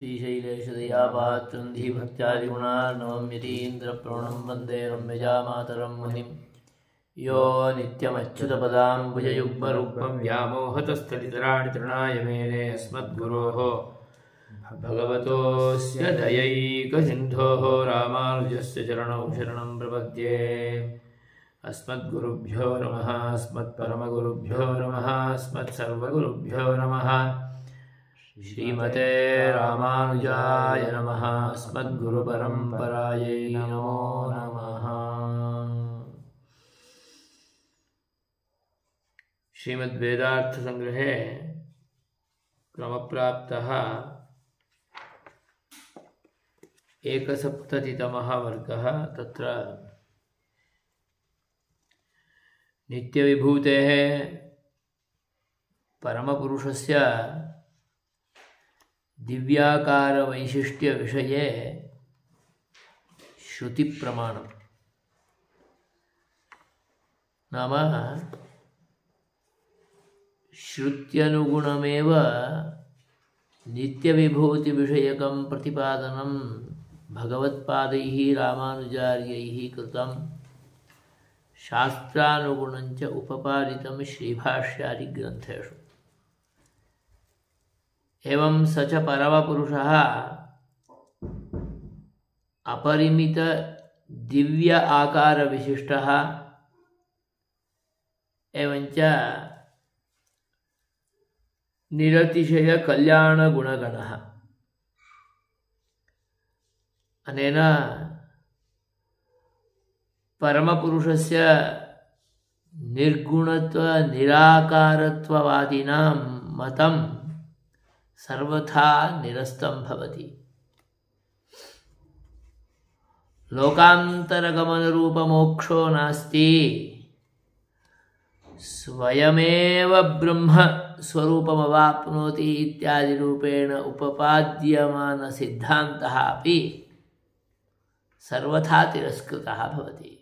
श्रीशैलेशदयापात्रं धीभक्त्यादिगुणार्णवं यतीन्द्रप्रणं वन्दे रम्यजामातरं मुनिं यो नित्यमच्युतपदाम्बुजयुग्मरुक्मं व्यामोहतस्थलितराणि तृणाय मेने अस्मद्गुरोः भगवतोऽस्य दयैकसिन्धोः रामानुजस्य चरणौ शरणं प्रपद्ये। अस्मद्गुरुभ्यो नमः, अस्मत्परमगुरुभ्यो नमः, अस्मत्सर्वगुरुभ्यो नमः। श्रीमते रामानुजाय नमः। अस्मद्गुरुपरम्परायै नमो नमः। श्रीमद्वेदार्थसंग्रहे क्रमप्राप्तः 170तमः वर्गः। तत्र नित्यविभूतेः परमपुरुषस्य दिव्याकारवैशिष्ट्यविषये श्रुतिप्रमाणम्। नाम श्रुत्यनुगुणमेव नित्यविभूतिविषयकं प्रतिपादनं भगवत्पादैः रामानुजार्यैः कृतं, शास्त्रानुगुणञ्च उपपादितं श्रीभाष्यादिग्रन्थेषु। एवं स च परमपुरुषः अपरिमित दिव्य आकार विशिष्टः एवंच निरतिशय कल्याण गुणगणः। अनेन परमपुरुषस्य निर्गुणत्व निराकारत्ववादिनां मतं सर्वथा निरस्तं भवति। लोकान्तरगमनरूपमोक्षो नास्ति, स्वयमेव ब्रह्म स्वरूपमवाप्नोति इत्यादि रूपेण उपपाद्यमान सिद्धान्तः अपि सर्वथा तिरस्कृतः भवति।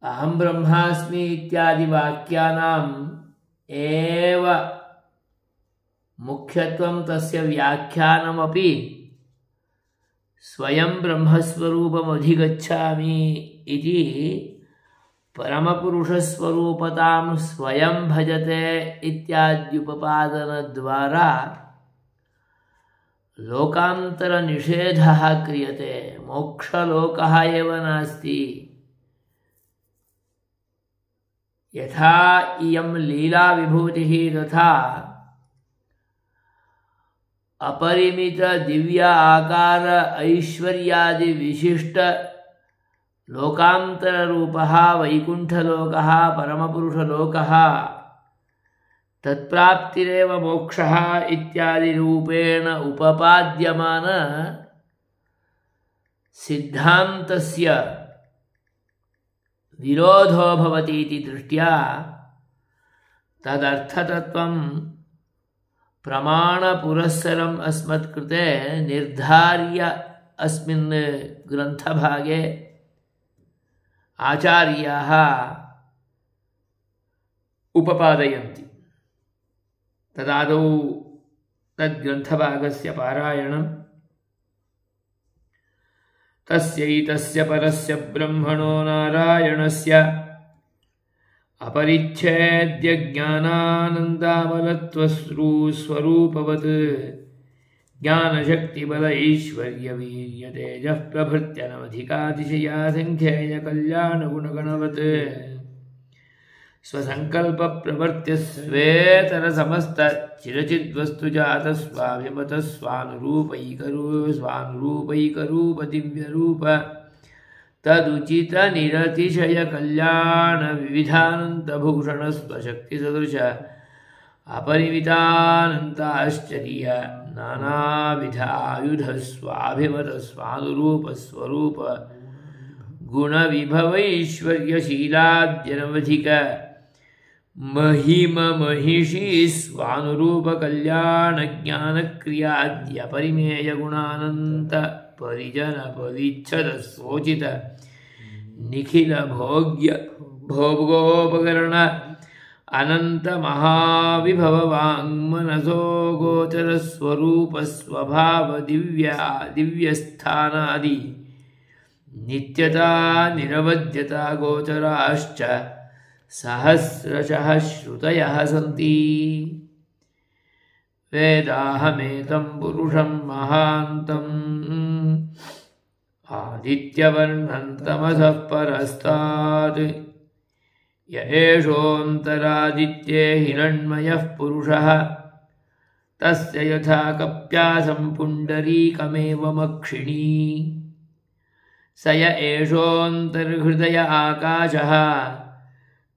अहं ब्रह्मास्मि इत्यादि वाक्यानाम् एव मुख्यत्वं तस्य व्याख्यानमपि स्वयं ब्रह्मस्वरूपमधिगच्छामि इति परमपुरुषस्वरूपतां स्वयं भजते इत्याद्युपपादनद्वारा लोकान्तरनिषेधः क्रियते। मोक्षलोकः एव नास्ति। यथा इयं लीला विभूतिः तथा अपरिमित दिव्य आकार ऐश्वर्यादि विशिष्ट लोकांतर रूपः वैकुंठलोकः परमपुरुषलोकः तत्प्राप्तिरेव मोक्षः इत्यादि रूपेण उपपाद्यमान सिद्धान्तस्य विरोधो भवति इति दृष्ट्या तदर्थतत्त्वं प्रमाणपुरस्सरम् अस्मत्कृते निर्धार्य अस्मिन् ग्रन्थभागे आचार्याः उपपादयन्ति। तदादौ तद्ग्रन्थभागस्य पारायणम्। तस्यैतस्य परस्य ब्रह्मणो नारायणस्य अपरिच्छेद्य ज्ञानानन्दामलत्वस्वरूपवत् ज्ञानशक्तिबल ऐश्वर्यवीर्यतेजः प्रभृत्यनवधिकातिशयासङ्ख्येयकल्याणगुणगणवत् स्वसङ्कल्पप्रवृत्तिस्वेतरसमस्तचिरचिद्वस्तुजातस्वाभिमतः स्वानुरूपैकरूप तदुचित निरतिशय कल्याण विविधानन्तभूषण स्वशक्तिसदृश अपरिमितानन्ताश्चर्य नानाविध आयुध स्वाभिमत स्वानुरूप स्वरूप गुणविभवैश्वर्यशीलाद्यनवधिक महिम महिषी स्वानुरूप कल्याण ज्ञान क्रियाद्यपरिमेय गुणानंत परिजन परिच्छद सोचित निखिल भोग्य भोगोपकरण ಅನಂತ ಮಹಾವಿಭವಾಂಗ್ಮನಸೋ ಗೋಚರ ಸ್ವರೂಪ ಸ್ವಭಾವ ದಿವ್ಯಸ್ಥಾನಾದಿ ನಿತ್ಯತಾ ನಿರವಧ್ಯತಾ ಗೋಚರಾಶ್ಚ ಸಹಸ್ರಶಃ ಶ್ರುತಯಃ ಸಂತಿ. ವೇದಾಹಮೇತಂ ಪುರುಷಂ ಮಹಾಂತಂ ಆದಿತ್ಯವರ್ಣಂ ತಮಸಃ ಪರಸ್ತಾತ್ ಯ ಏಷೋऽन्तರಾದಿತ್ಯೇ ಹಿರಣ್ಮಯಃ ಪುರುಷಃ ತಸ್ಯ ಯಥಾ ಕಪ್ಯಾಸಂ ಪುಂಡರೀಕಮೇವ ಮಕ್ಷಿಣೀ ಸ ಯ ಏಷೋऽन्तರ್ಹೃದಯ ಆಕಾಶಃ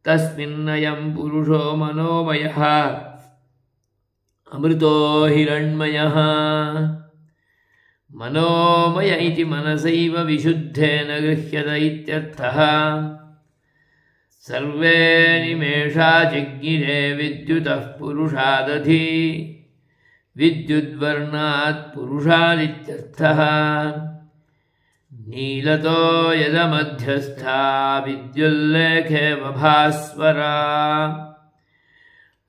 ತಸ್ಮಿನ್ನಯಂ ಪುರುಷೋ ಮನೋಮಯಃ ಅಮೃತೋ ಹಿರಣ್ಮಯಃ. ಮನೋಮಯ ಇತಿ ಮನಸೈವ ವಿಶುದ್ಧೇನ ಗೃಹ್ಯತ ಇತ್ಯರ್ಥಃ. ಸರ್ವೇ ನಿಮೇಷಾ ಜಗ್ಗಿರೆ ವಿದ್ಯುತಃ ಪುರುಷಾದಧಿ ವಿದ್ಯುದ್ವರ್ಣಾತ್ ಪುರುಷಾದಿತ್ಯರ್ಥಃ. ನೀಲತೋ ಯದ ಮಧ್ಯಸ್ಥಾ ವಿದ್ಯುಲ್ಲೇಖೇವ ಭಾಸ್ವರಾ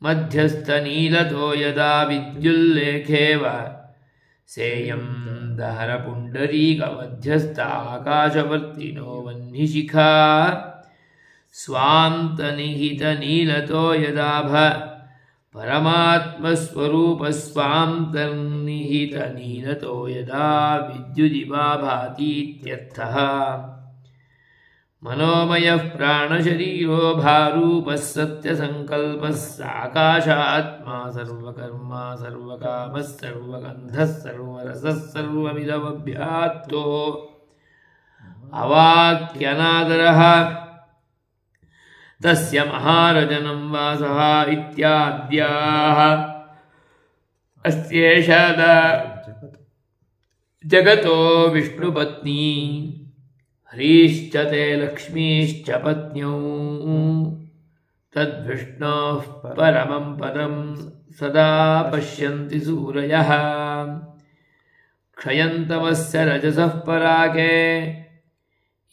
ಮಧ್ಯಸ್ಥ ನೀಲತೋ ಯದಾ ವಿದ್ಯುಲ್ಲೇಖೇವ ಸೇಯಂ ದಹರ ಪುಂಡರೀಕ ಮಧ್ಯಸ್ಥ ಆಕಾಶವರ್ತಿನೋ ವಹ್ನಿಶಿಖಾ ಸ್ವಾಂತನಿಹಿತ ನೀಲತೋ ಯದಾಭ ಪರಮಾತ್ಮಸ್ವರೂಪ ಸ್ವಾಂತರ್ನಿಹಿತ ನೀಲತೋ ಯದಾ ವಿದ್ಯುದಿವಾ ಭಾತೀತ್ಯರ್ಥಃ. ಮನೋಮಯಃ ಪ್ರಾಣಶರೀರೋ ಭಾರೂಪಃ ಸತ್ಯಸಂಕಲ್ಪಃ ಸಾಕಾಶಾತ್ಮಾ ಸರ್ವಕರ್ಮ ಸರ್ವಕಾಮಃ ಸರ್ವಗಂಧಃ ಸರ್ವರಸಃ ಸರ್ವಮಿದಮಭ್ಯಾತ್ತೋ ಅವಾಕ್ಯನಾದರಃ. ತಸ್ಯ ಮಹಾರಜನಂ ವಾಸಃ ಇತ್ಯಾದ್ಯಾಃ ಅಸ್ಯೇಷ ಜಗತೋ ವಿಷ್ಣುಪತ್ನಿ ಹರೀಶ್ಚ ತೇ ಲಕ್ಷ್ಮೀಶ್ಚ ಪತ್ನ್ಯೌ ತದ್ವಿಷ್ಣೋಃ ಪರಮಂ ಪದಂ ಸದಾ ಪಶ್ಯಂತಿ ಸೂರಯಃ. ಕ್ಷಯಂತಮಸ್ಯ ರಜಸಃ ಪರಾಕೆ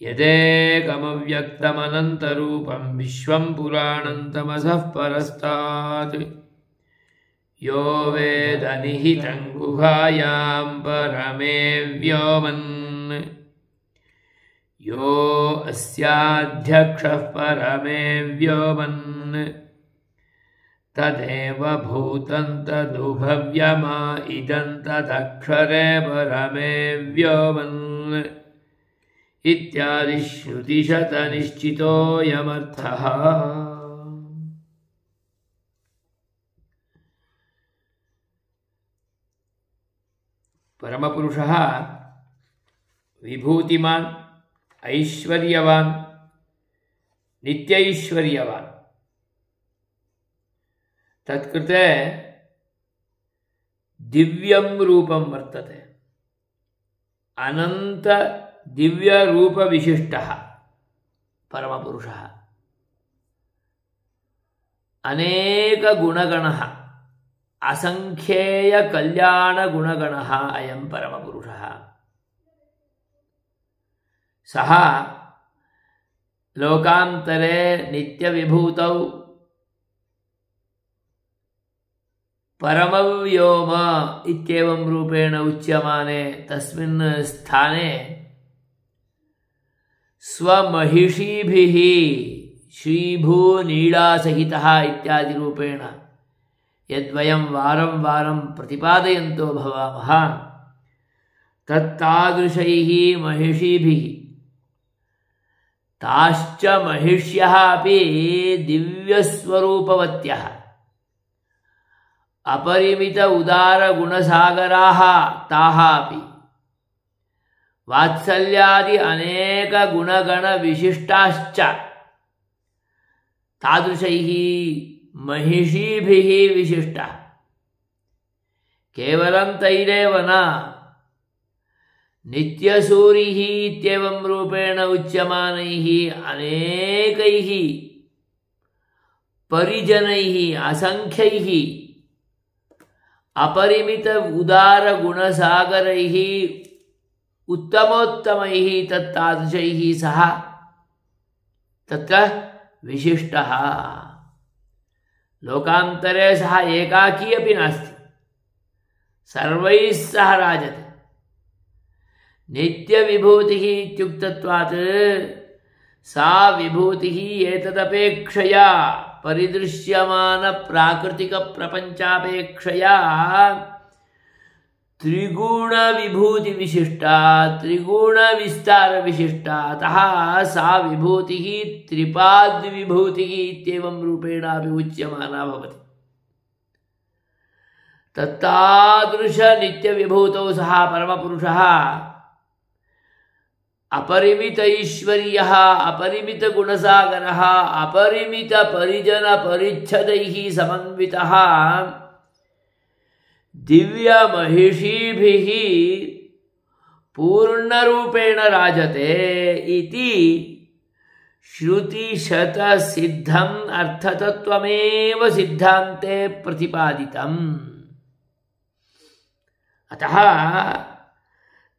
ಯದೇಕಮವ್ಯಕ್ತಮನಂತರೂಪಂ ವಿಶ್ವಂ ಪುರಾಣಂ ತಮಸಃ ಪರಸ್ತಾತ್. ಯೋ ವೇದ ನಿಹಿತಂ ಗುಹಾಯಾಂ ಪರಮೇ ವ್ಯೋಮನ್ ಯೋ ಅಸ್ಯಾಧ್ಯಕ್ಷಃ ಪರಮೇ ವ್ಯೋಮನ್ ತದೇವ ಭೂತಂ ತದುಭವ್ಯಮಾ ಇದಂ ತದಕ್ಷರೇ ಪರಮೇ ವ್ಯೋಮನ್ ಇತ್ಯಾದಿ ಶ್ರುತಿಶತ ನಿಶ್ಚಿತೋಯಮರ್ಥಃ. ಪರಮಪುರುಷಃ ವಿಭೂತಿಮಾನ್ ಐಶ್ವರ್ಯವಾನ್ ನಿತ್ಯೈಶ್ವರ್ಯವಾನ್. ತತ್ಕೃತೆ ದಿವ್ಯಂ ರೂಪಂ ವರ್ತತೆ. ಅನಂತ ದಿವ್ಯ ರೂಪ ವಿಶಿಷ್ಟಃ ಪರಮಪುರುಷಃ. ಅನೇಕ ಗುಣಗಣಃ ಅಸಂಖ್ಯೇಯ ಕಲ್ಯಾಣ ಗುಣಗಣಃ ಅಯಂ ಪರಮಪುರುಷಃ. ಸಹ ಲೋಕಾಂತರೆ ನಿತ್ಯವಿಭೂತೌ ಪರಮವ್ಯೋಮ ಇತ್ಯೇವಂ ರೂಪೇಣ ಉಚ್ಯಮಾನೆ ತಸ್ಮಿನ್ ಸ್ಥಾನೆ ಸ್ವಮಹಿಷೀಭಿಃ ಶ್ರೀಭೂನೀಳಾಸಹಿತಃ ಇತ್ಯಾದಿ ರೂಪೇಣ ಯದ್ವಯಂ ವಾರಂ ವಾರಂ ಪ್ರತಿಪಾದಯಂತೋ ಭವಾಮಃ ತತ್ತಾದೃಶೈಃ ಮಹಿಷೀಭಿಃ ತಾಶ್ಚ ಮಹಿಷ್ಯಃ ಅಪಿ ದಿವ್ಯಸ್ವರೂಪವತ್ಯಃ ಅಪರಿಮಿತ ಉದಾರ ಗುಣಸಾಗರಾಃ ತಾಃ ಅಪಿ ವಾತ್ಸಲ್ಯಾದಿ ಅನೇಕ ಗುಣಗಣ ವಿಶಿಷ್ಟಾಶ್ಚ ತಾದೃಶೈಃ ಮಹಿಷೀಭಿಃ ವಿಶಿಷ್ಟಃ. ಕೇವಲಂ ತೈರೇವ ನ ನಿತ್ಯಸೂರಿಃ ಇತ್ಯೇವಂ ರೂಪೇಣ ಉಚ್ಯಮಾನೈಃ ಅನೇಕೈಃ ಪರಿಜನೈಃ ಅಸಂಖ್ಯೈಃ ಅಪರಿಮಿತ ಉದಾರ ಗುಣಸಾಗರೈಃ ಉತ್ತಮೋತ್ತಮೈಃ ತತ್ತಾದೃಶೈಃ ಸಹ ತತ್ರ ವಿಶಿಷ್ಟಃ. लोकान्तरे सः एकाकी अपि नास्ति, सर्वैः सह राजते। नित्यविभूतिः इत्युक्तत्वात् सा विभूतिः एतदपेक्षया परिदृश्यमानप्राकृतिकप्रपञ्चापेक्षया त्रिगुणविभूतिविशिष्टा, त्रिगुणविस्तारविशिष्टा। अतः सा विभूतिः त्रिपाद्विभूतिः इत्येवं रूपेणापि उच्यमाना भवति। तत्तादृशनित्यविभूतौ सः परमपुरुषः अपरिमितैश्वर्यः, अपरिमितगुणसागरः, अपरिमितपरिजनपरिच्छदैः समन्वितः, दिव्यमहिषीभिः पूर्णरूपेण राजते इति श्रुतिशतसिद्धम् अर्थतत्त्वमेव सिद्धान्ते प्रतिपादितम्। अतः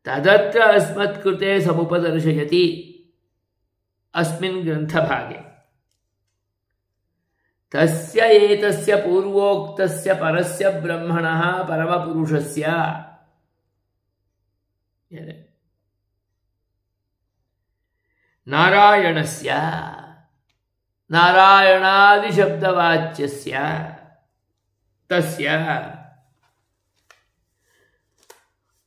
तदत्र अस्मत्कृते समुपदर्शयति अस्मिन् ग्रन्थभागे। तस्य एतस्य पूर्वोक्तस्य परस्य ब्रह्मणः परमपुरुषस्य नारायणस्य, नारायणादिशब्दवाच्यस्य तस्य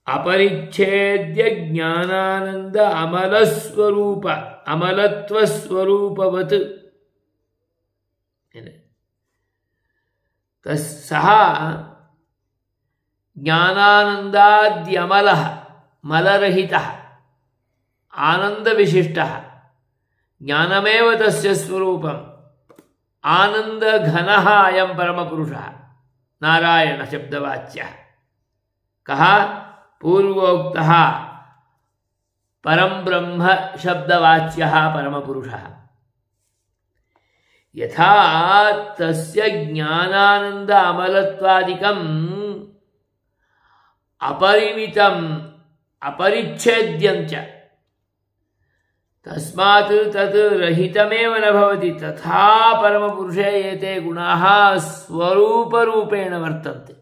अपरिच्छेद्य ज्ञानानंद अमलस्वरूप अमलत्वस्वरूपवत् सः ज्ञानानंदाद्यमलः मलरहितः आनंदविशिष्टः, ज्ञानमेव तस्य स्वरूपम्, आनंदघनः अयं परमपुरुषः नारायण शब्दवाच्यः। कः? पूर्वोक्तः परं ब्रह्म शब्दवाच्यः परमपुरुषः। यथा तस्य ज्ञानानंद अमलत्वादिकम् अपरिमितम् अपरिच्छेद्यं च तस्मात् तत् रहितमेव न भवति, तथा परमपुरुषे एते गुणाः स्वरूपरूपेण वर्तन्ते।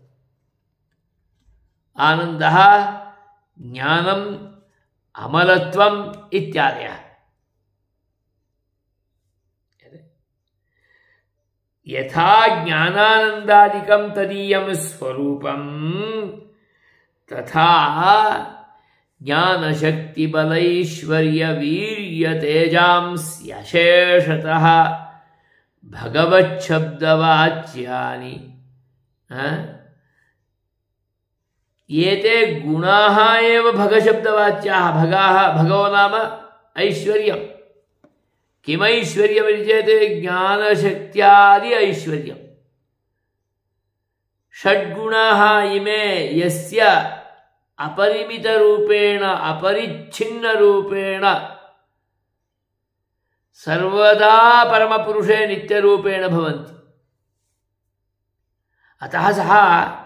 आनन्दः, ज्ञानम्, अमलत्वम् इत्यादयः। यथा ज्ञानानन्दादिकं तदीयं स्वरूपं तथा ज्ञानशक्तिबलैश्वर्यवीर्यतेजांस्यशेषतः भगवच्छब्दवाच्यानि एते गुणाः एव भगशब्दवाच्याः। भगाः, भगवो नाम ऐश्वर्यम्। किमैश्वर्यमिति चेत् ज्ञानशक्त्यादि ऐश्वर्यम्। षड्गुणाः इमे यस्य अपरिमितरूपेण अपरिच्छिन्नरूपेण सर्वदा परमपुरुषे नित्यरूपेण भवन्ति। अतः सः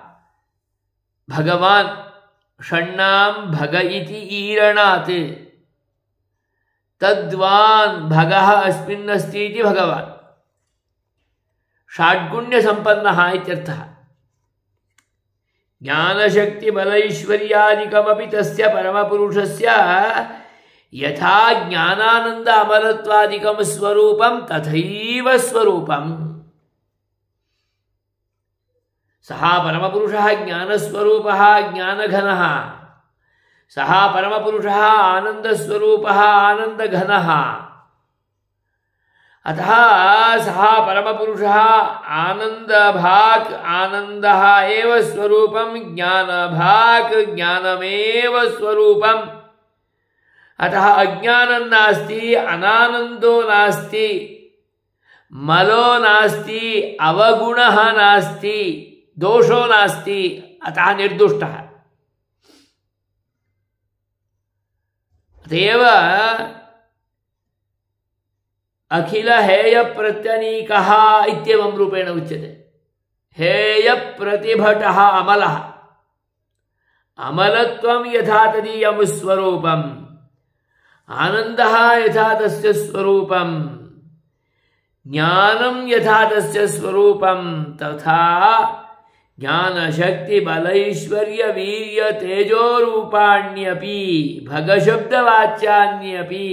भगवान् षण्णां भग इति ईरणात् तद्वान् भगः अस्मिन्नस्ति इति भगवान् षड्गुण्यसम्पन्नः इत्यर्थः। ज्ञानशक्तिबलैश्वर्यादिकमपि तस्य परमपुरुषस्य यथा ज्ञानानन्द अमलत्वादिकं स्वरूपं तथैव स्वरूपम्। सः परमपुरुषः ज्ञानस्वरूपः ज्ञानघनः, सः परमपुरुषः आनन्दस्वरूपः आनन्दघनः। अतः सः परमपुरुषः आनन्दभाक् आनन्दः एव स्वरूपं, ज्ञानभाक् ज्ञानमेव स्वरूपम्। अतः अज्ञानं नास्ति, अनानन्दो नास्ति, मलो नास्ति, अवगुणः नास्ति, दोषो नास्ति। अतः निर्दुष्टः। अतएव अखिल हेय प्रत्यनीकः इत्येवं रूपेण उच्यते। हेय प्रतिभटः अमलः, अमलत्वं यथा तदीयं स्वरूपम्, आनन्दः यथा तस्य स्वरूपम्, ज्ञानं यथा तस्य स्वरूपं तथा ज्ञान शक्ति बलैश्वर्य वीर्य तेजोरूपाण्यपि भगशब्दवाच्यान्यपि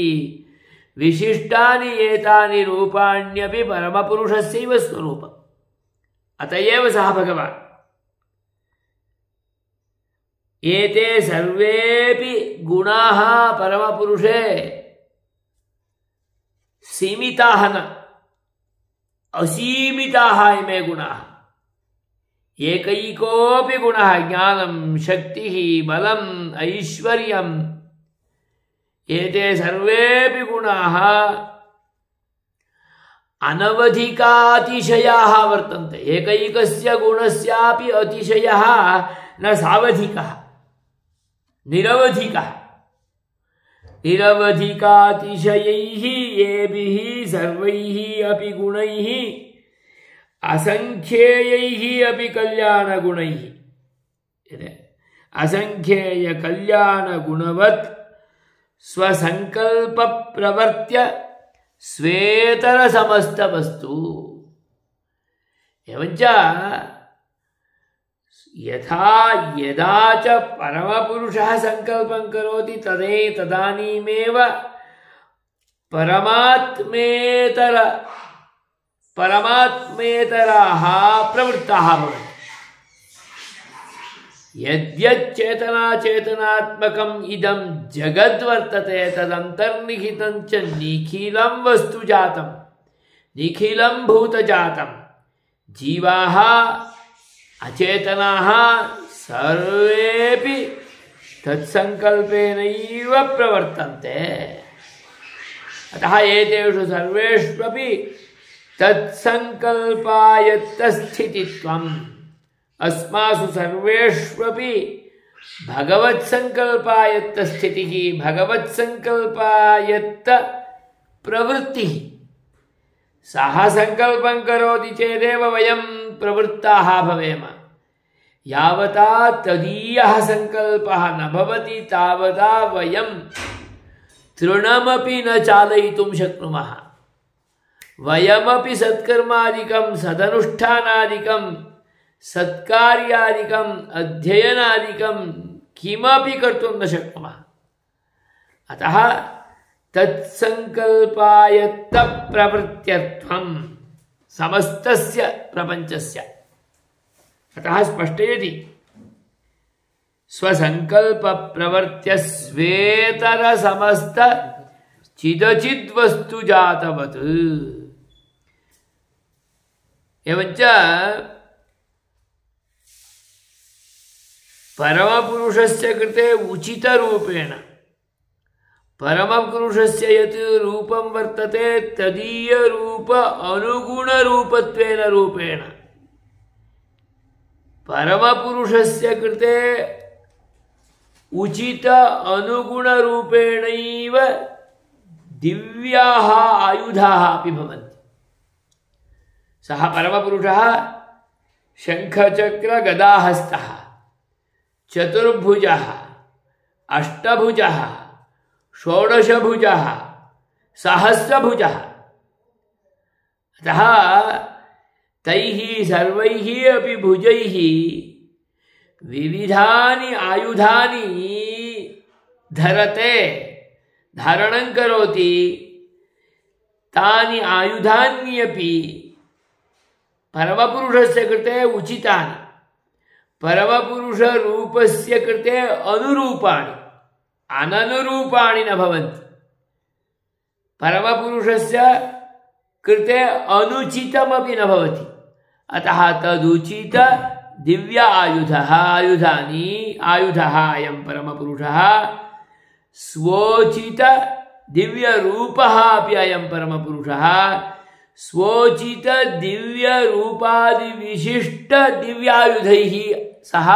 विशिष्टानि एतानि रूपाण्यपि परमपुरुषस्यैव स्वरूपम्। अतएव सः भगवान्। एते सर्वेपि गुणाः परमपुरुषे सीमिताः न, असीमिताः इमे गुणाः। एकैकोऽपि गुणः ज्ञानं शक्तिः बलम् ऐश्वर्यम् एते सर्वेपि गुणाः अनवधिकातिशयाः वर्तन्ते। एकैकस्य गुणस्यापि अतिशयः न सावधिकः, निरवधिकः। निरवधिकातिशयैः येभिः सर्वैः अपि गुणैः असंख्येयैः अपि कल्याणगुणैः असंख्येय कल्याणगुणवत् स्वसंकल्प प्रवर्त्य स्वेतर समस्तवस्तु। एवञ्च यथा यदा च परमपुरुषः संकल्पं करोति तदानीमेव परमात्मेतराः प्रवृत्ताः भवन्ति। यद्यच्चेतनाचेतनात्मकम् इदं जगद्वर्तते तदन्तर्निहितं च निखिलं वस्तुजातं निखिलं भूतजातं जीवाः अचेतनाः सर्वेपि तत्संकल्पेनैव प्रवर्तन्ते। अतः एतेषु सर्वेष्वपि तत्संकल्पायत्तस्थितित्वम् अस्मासु सर्वेष्वपि भगवत्संकल्पायत्तस्थितिः भगवत्संकल्पायत्त प्रवृत्तिः। सः संकल्पं करोति चेदेव वयं प्रवृत्ताः भवेम। यावता तदीयः संकल्पः न भवति तावता वयं तृणमपि न चालयितुं शक्नुमः। वयमपि सत्कर्मादिकं सदनुष्ठानादिकं सत्कार्यादिकम् अध्ययनादिकं किमपि कर्तुं न शक्नुमः। अतः तत्संकल्पायत्त प्रवृत्त्यर्थं समस्तस्य प्रपञ्चस्य। अतः स्पष्टयति स्वसंकल्प प्रवर्त्य स्वेतर समस्त चिदचिद्वस्तु जातवत्। एवञ्च परमपुरुषस्य कृते उचितरूपेण परमपुरुषस्य यत् रूपं वर्तते तदीय रूप अनुगुणरूपत्वेन रूपेण परमपुरुषस्य कृते उचित अनुगुणरूपेणैव दिव्याः आयुधाः अपि भवन्ति। सः परमपुरुषः शङ्खचक्रगदाहस्तः चतुर्भुजः अष्टभुजः षोडशभुजः सहस्रभुजः। अतः तैः सर्वैः अपि भुजैः विविधानि आयुधानि धरते धारणं करोति। तानि आयुधान्यपि परमपुरुषस्य कृते उचितानि परमपुरुषरूपस्य कृते अनुरूपाणि अननुरूपाणि न भवन्ति। परमपुरुषस्य कृते अनुचितमपि न भवति। अतः तदुचित दिव्य आयुधः अयं परमपुरुषः स्वोचित दिव्य रूपः अपि अयं परमपुरुषः स्वोचित दिव्य रूपादि विशिष्ट दिव्यायुधैः सह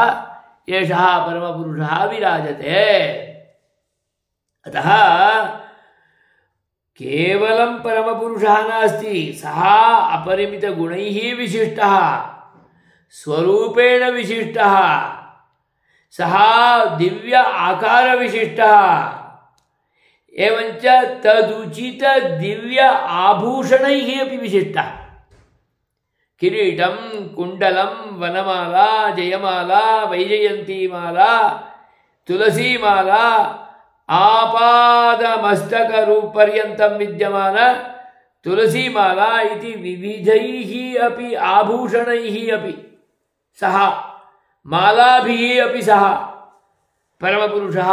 एषः परमपुरुषः विराजते। अतः केवलं परमपुरुषः नास्ति, सः अपरिमितगुणैः विशिष्टः स्वरूपेण विशिष्टः सः दिव्य आकार विशिष्टः। एवञ्च तदुचित दिव्य आभूषणैः अपि विशिष्टः किरीटं कुण्डलं वनमाला जयमाला वैजयन्तीमाला तुलसीमाला आपादमस्तकपर्यन्तं विद्यमान तुलसीमाला इति विविधैः अपि आभूषणैः अपि सह मालाभिः अपि सह परमपुरुषः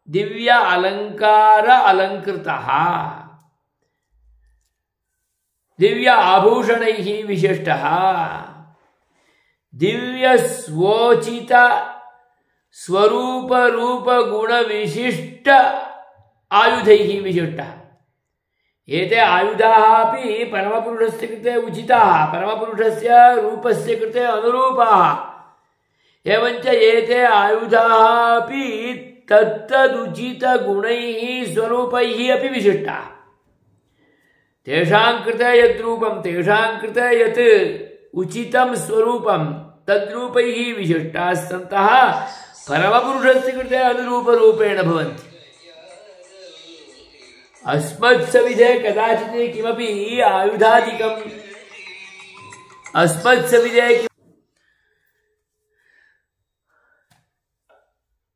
दिव्य अलंकार अलंकृतः दिव्य आभूषणैः विशिष्टः दिव्य स्वोचित स्वरूप रूप गुण विशिष्ट आयुधैः विशिष्टः एते आयुधाः अपि परमपुरुषस्य कृते उचिताः परमपुरुषस्य रूपस्य कृते अनुरूपाः एवञ्च एते आयुधाः अपि तत्तदुचित गुणैः स्वरूपैः अपि विशिष्टाः तेषां कृते यद्रूपं तेषां कृते यत् उचितं स्वरूपं तद्रूपैः विशिष्टाः सन्तः परमपुरुषस्य कृते अनुरूपरूपेण भवन्ति अस्मत्सविधे कदाचित् किमपि आयुधादिकम् अस्मत्सविधे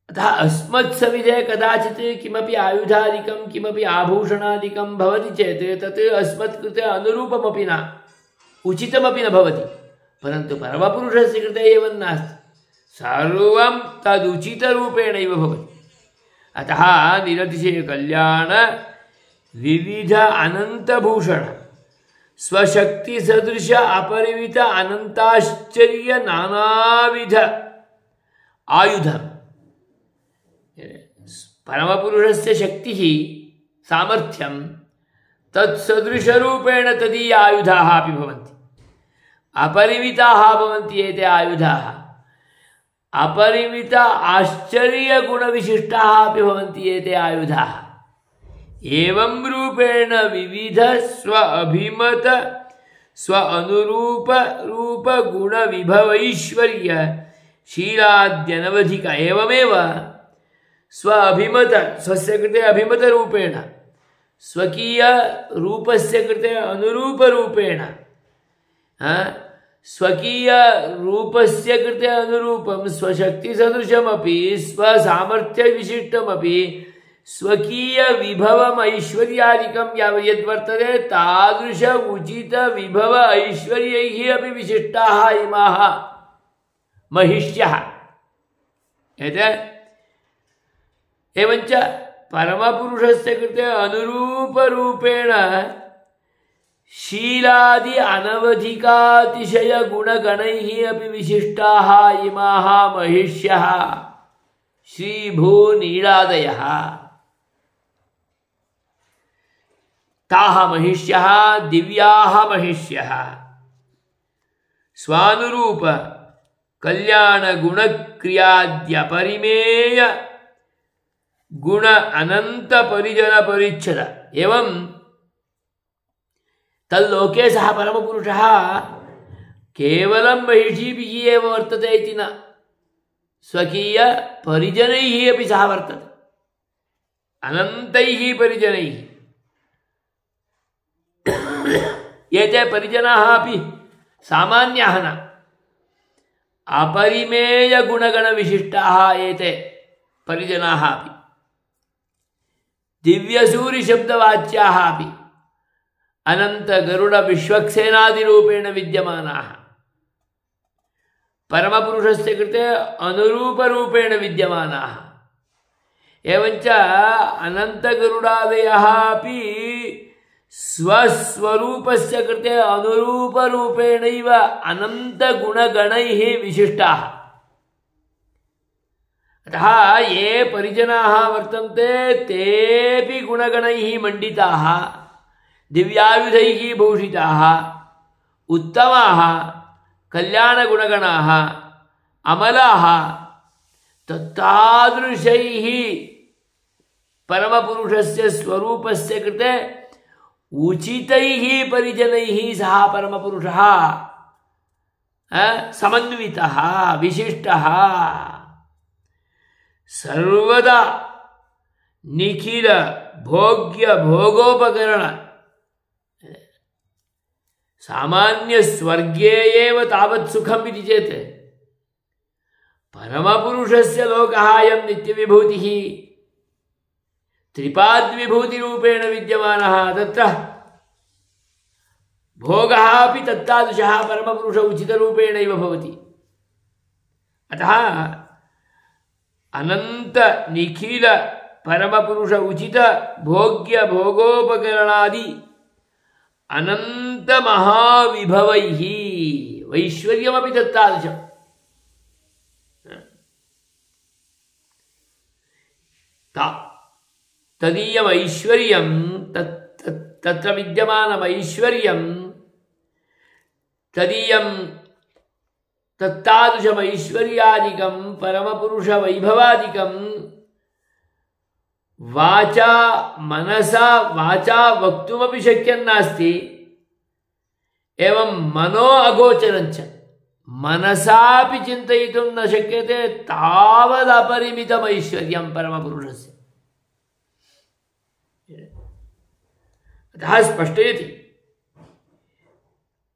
अतः अस्मत्सविधे कदाचित् किमपि आयुधादिकं किमपि आभूषणादिकं भवति चेत् तत् अस्मत्कृते अनुरूपमपि न उचितमपि न भवति परन्तु परमपुरुषस्य कृते एवं नास्ति सर्वं तदुचितरूपेणैव भवति अतः निरतिशय कल्याण विविध अनंतभूषण स्वशक्ति सदृश अपरिमित अनंताश्चर्य नानाविध आयुधम परमपुरुषस्य शक्तिः सामर्थ्यं तत्सदृशरूपेण तदीय आयुधाः अपि भवन्ति अपरिमिताः भवन्ति एते आयुधाः अपरिमित आश्चर्यगुणविशिष्टाः अपि भवन्ति एते आयुधाः एवं रूपेण विविध स्व अभिमत स्व अनुरूप रूप गुण विभवैश्वर्य शीलाद्यनवधिक एवमेव स्व अभिमत स्वस्य कृते अभिमत रूपेण स्वकीय रूपस्य कृते अनुरूप रूपेण स्वकीय रूपस्य कृते अनुरूपं स्वशक्ति सदृशमपि स्वसामर्थ्य विशिष्टमपि स्वकीय विभवम ऐश्वर्यादिकं यद्वर्तते तादृश उचित विभव ऐश्वर्यैः अपि विशिष्टाः इमाः महिष्यः एवञ्च परमपुरुषस्य कृते अनुरूपरूपेण शीलादि अनवधिकातिशय गुणगणैः अपि विशिष्टाः इमाः महिष्यः श्रीभूनीलादयः ताः महिष्यः दिव्याः महिष्यः स्वानुरूप कल्याण गुणक्रियाद्यपरिमेय गुण अनंत परिजन परिच्छद एवं तल्लोके सः परमपुरुषः केवलं महिषीभिः एव वर्तते इति न स्वकीय परिजनैः अपि सः वर्तते अनन्तैः परिजनैः एते परिजनाः अपि सामान्याः न अपरिमेय गुणगणविशिष्टाः एते परिजनाः अपि दिव्यसूरिशब्दवाच्याः अपि अनंत गरुड़ विश्वक्सेनादिरूपेण विद्यमानाः परमपुरुषस्य कृते अनुरूपरूपेण विद्यमानाः एवञ्च अनंत गरुडादयः अपि स्वस्वरूपस्य कृते अनुरूपरूपेणैव अनंत गुणगणैः विशिष्टाः अतः ये परिजनाः वर्तन्ते तेऽपि गुणगणैः मण्डिताः दिव्यायुधैः भूषिताः उत्तमाः कल्याणगुणगणाः अमलाः तत्तादृशैः परमपुरुषस्य स्वरूपस्य कृते उचितैः परिजनैः सह परमपुरुषः समन्वितः विशिष्टः सर्वदा ನಿಖಿಲ ಭೋಗ್ಯ ಭೋಗೋಪಕರಣ ಸಾಮಾನ್ಯ ಸ್ವರ್ಗೇ ಏವ ತಾವತ್ ಸುಖಂ ಇತಿ ಚೇತ್ ಪರಮಪುರುಷಸ್ಯ ಲೋಕಃ ಅಯಂ ನಿತ್ಯವಿಭೂತಿಃ ತ್ರಿಪಾದ್ವಿಭೂತಿರೂಪೇಣ ವಿದ್ಯಮಾನಃ ತತ್ರ ಭೋಗಃ ಅಪಿ ತತ್ತಾದೃಶಃ ಪರಮಪುರುಷ ಉಚಿತರೂಪೇಣೈವ ಭವತಿ. ಅತಃ ಅನಂತ ನಿಖಿಲ ಪರಮಪುರುಷ ಉಚಿತ ಭೋಗ್ಯ ಭೋಗೋಪಕರಣಾದಿ ಅನಂತ ಮಹಾವಿಭವೈಃ ವೈಶ್ವರ್ಯಮಪಿ ತತ್ತಾದೃಶಂ. ತದೀಯಮೈಶ್ವರ್ಯಂ ತತ್ರ ವಿದ್ಯಮಾನಮೈಶ್ವರ್ಯಂ ತದೀಯಂ ತತ್ತಾದೃಶಮೈಶ್ವರ್ಯಾದಿಕಂ ಪರಮಪುರುಷವೈಭವಾದಿಕಂ ವಾಚಾ ಮನಸಾ ವಾಚಾ ವಕ್ತುಮಪಿ ಶಕ್ಯನ್ನಾಸ್ತಿ ಏವಂ ಮನೋ ಅಗೋಚರಂಚ ಮನಸಾಪಿ ಚಿಂತಯಿತುಂ ನ ಶಕ್ಯತೆ ತಾವದಪರಿಮಿತಮೈಶ್ವರ್ಯಂ ಪರಮಪುರುಷಸ್ಯ. ಅತಃ ಸ್ಪಷ್ಟಯತಿ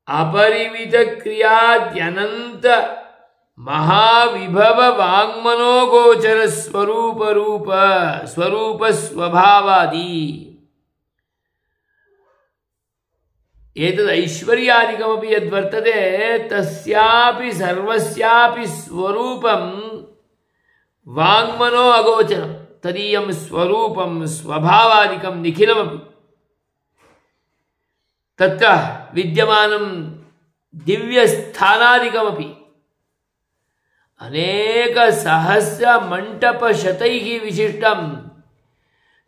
ಅಪರಿಮಿತಕ್ರಿಯಾದ್ಯನಂತ ಮಹಾವಿಭವ ವಾಂಗ್ಮನೋಗೋಚರ ಸ್ವರೂಪ ಸ್ವಭಾವಾದಿ ಏತದೈಶ್ವರ್ಯಾದಿಕಮಪಿ ಯದ್ವರ್ತತೆ ತಸ್ಯಾಪಿ ಸರ್ವಸ್ಯಾಪಿ ಸ್ವರೂಪಂ ವಾಂಗ್ಮನೋ ಅಗೋಚರಂ ತದೀಯಂ ಸ್ವರೂಪಂ ಸ್ವಭಾವಾದಿಕಂ ನಿಖಿಲಮಪಿ ತತ್ರ ವಿದ್ಯಮಾನಂ ದಿವ್ಯಸ್ಥಾನಾದಿಕಮಪಿ ಅನೇಕ ಸಹಸ್ರ ಮಂಟಪ ಶತೈಃ ವಿಶಿಷ್ಟಂ